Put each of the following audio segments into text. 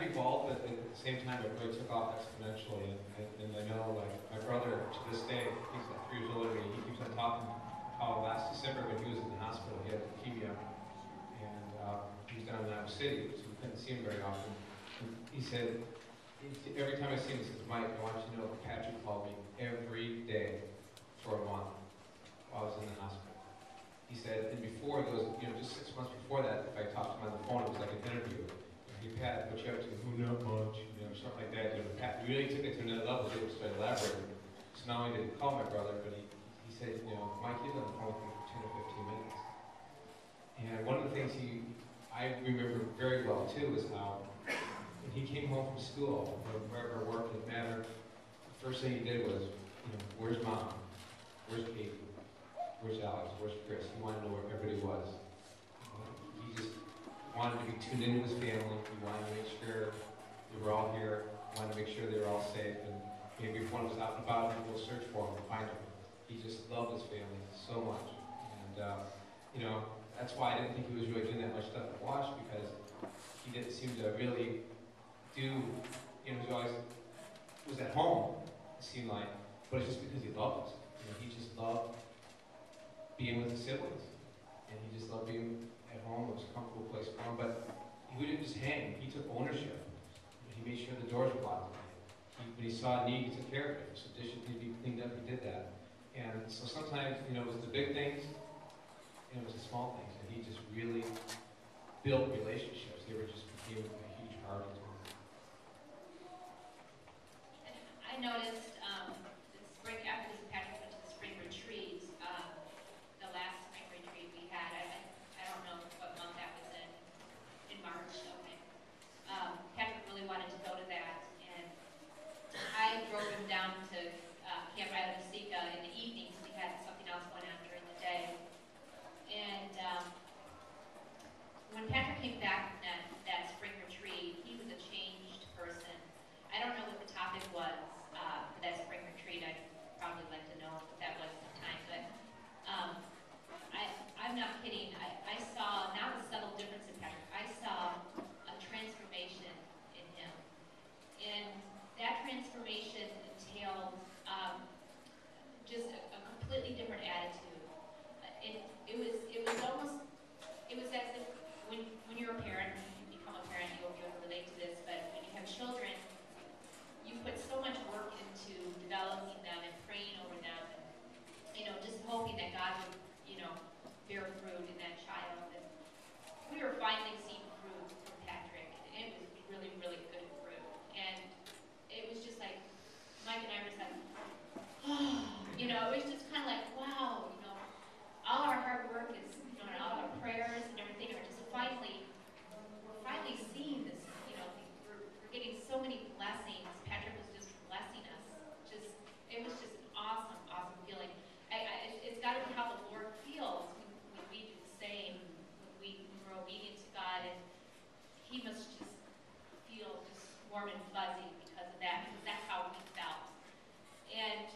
of evolved, but at the same time, it really took off exponentially. And I know, like, my brother, to this day, he's like 3 years older than me, he keeps on talking how last December when he was in the hospital, he had leukemia, and he was down in Iowa City, so we couldn't see him very often. And he said, every time I see him, he says, Mike, I want you to know that Patrick called me every day for a month while I was in the hospital. He said, and before those, just 6 months before that, if I talked to him on the phone, it was like an interview. Hey, Pat, what you up to? Oh, not much, something like that. Pat really took it to another level. He was started elaborating. So not only did he call my brother, but he said, Mike, he's on the phone with me for 10 or 15 minutes. And one of the things I remember very well too is how when he came home from school, or wherever work didn't matter, the first thing he did was, where's Mom? Where's Katie? Where's Alex? Where's Chris? He wanted to know where everybody was. He just wanted to be tuned into his family. He wanted to make sure they were all here. He wanted to make sure they were all safe. And maybe if one was out and about, he'd go search for him and find him. He just loved his family so much. And, that's why I didn't think he was really doing that much stuff at Wash, because he didn't seem to really do, he always was at home, it seemed like, but it's just because he loved us. He just loved being with his siblings, and he just loved being at home. It was a comfortable place for him, but he didn't just hang. He took ownership. He made sure the doors were locked. When he saw a need, he took care of it. So dishes needed to be cleaned up, he did that. And so sometimes, it was the big things, and it was the small things, and he just really built relationships. They were just became a huge part of him. And I noticed this spring, after this Patrick went to the spring retreat, the last spring retreat we had, I don't know what month that was in March, okay. Patrick really wanted to go to that, and I drove him down to Camp Isla in the evening, because he had something else going on during the day. And when Patrick came back from that spring retreat, he was a changed person. I don't know what the topic was for that spring retreat. I'd probably like to know what that was sometime, but I'm not kidding. I saw not a subtle difference in Patrick. I saw a transformation in him. And that transformation entailed just a completely different attitude. It was almost, it was as if when you're a parent, you become a parent, you'll relate to this, but when you have children, you put so much work into developing them and praying over them, and just hoping that God would, bear fruit in that child. And we were finally seeing fruit from Patrick, and it was really, really good fruit. And it was just like, Mike and I were just like, it was just kind of like, wow, all our hard work is, and all our prayers and everything are just we're finally seeing this, we're getting so many blessings. Patrick was just blessing us. It was just an awesome, awesome feeling. It's got to be how the Lord feels when we do the same, when we're obedient to God, and He must just feel just warm and fuzzy because of that, because that's how we felt. And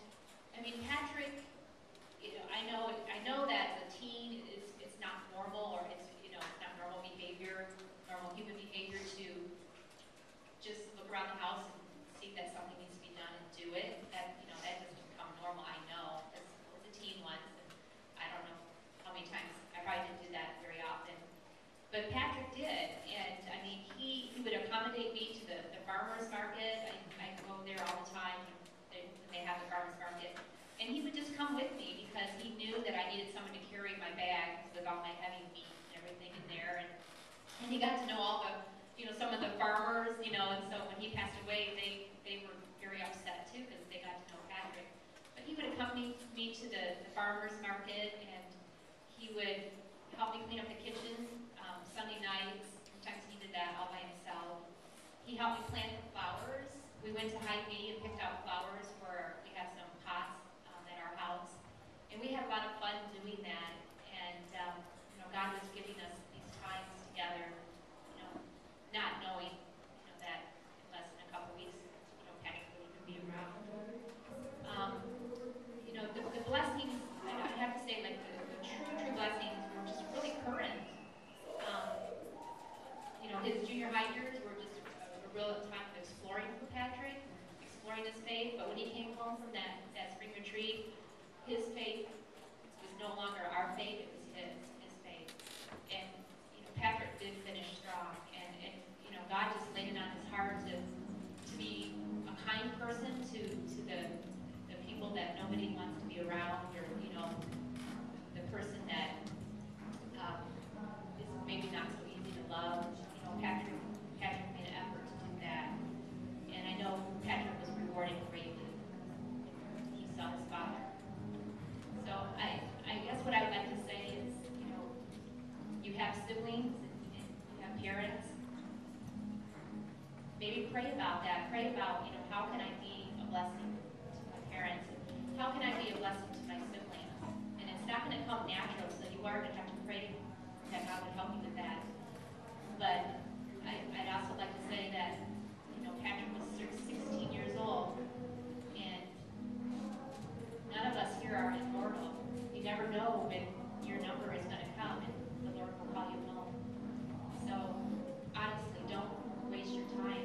Patrick, I know that as a teen, it's not normal, or it's not normal behavior, normal human behavior to just look around the house and see that something needs to be done and do it. That doesn't become normal. I know, as a teen once, and I don't know how many times I probably didn't do that very often. But Patrick did, and he would accommodate me to the farmer's market. I go there all the time when they have the farmer's market. And he would just come with me because he knew that I needed someone to carry my bag with all my heavy meat and everything in there. And he got to know all the, some of the farmers, and so when he passed away, they were very upset too because they got to know Patrick. But he would accompany me to the farmer's market, and he would help me clean up the kitchen Sunday nights. Sometimes he did that all by himself. He helped me plant the flowers. We went to Hy-Vee and picked out flowers for, we have some pots at our house. And we had a lot of fun doing that. And, God was giving us these times together, not knowing, that in less than a couple weeks, Patrick really could be around. The blessings, I have to say, like the true blessings were have siblings and you have parents, maybe pray about that. Pray about, how can I be a blessing to my parents? How can I be a blessing to my siblings? And it's not going to come natural, so you are going to have to pray that God would help you with that. But I'd also like to say that, Patrick was 16 years old, and none of us here are immortal. You never know when your number is going to come and the Lord will call you home. So, honestly, don't waste your time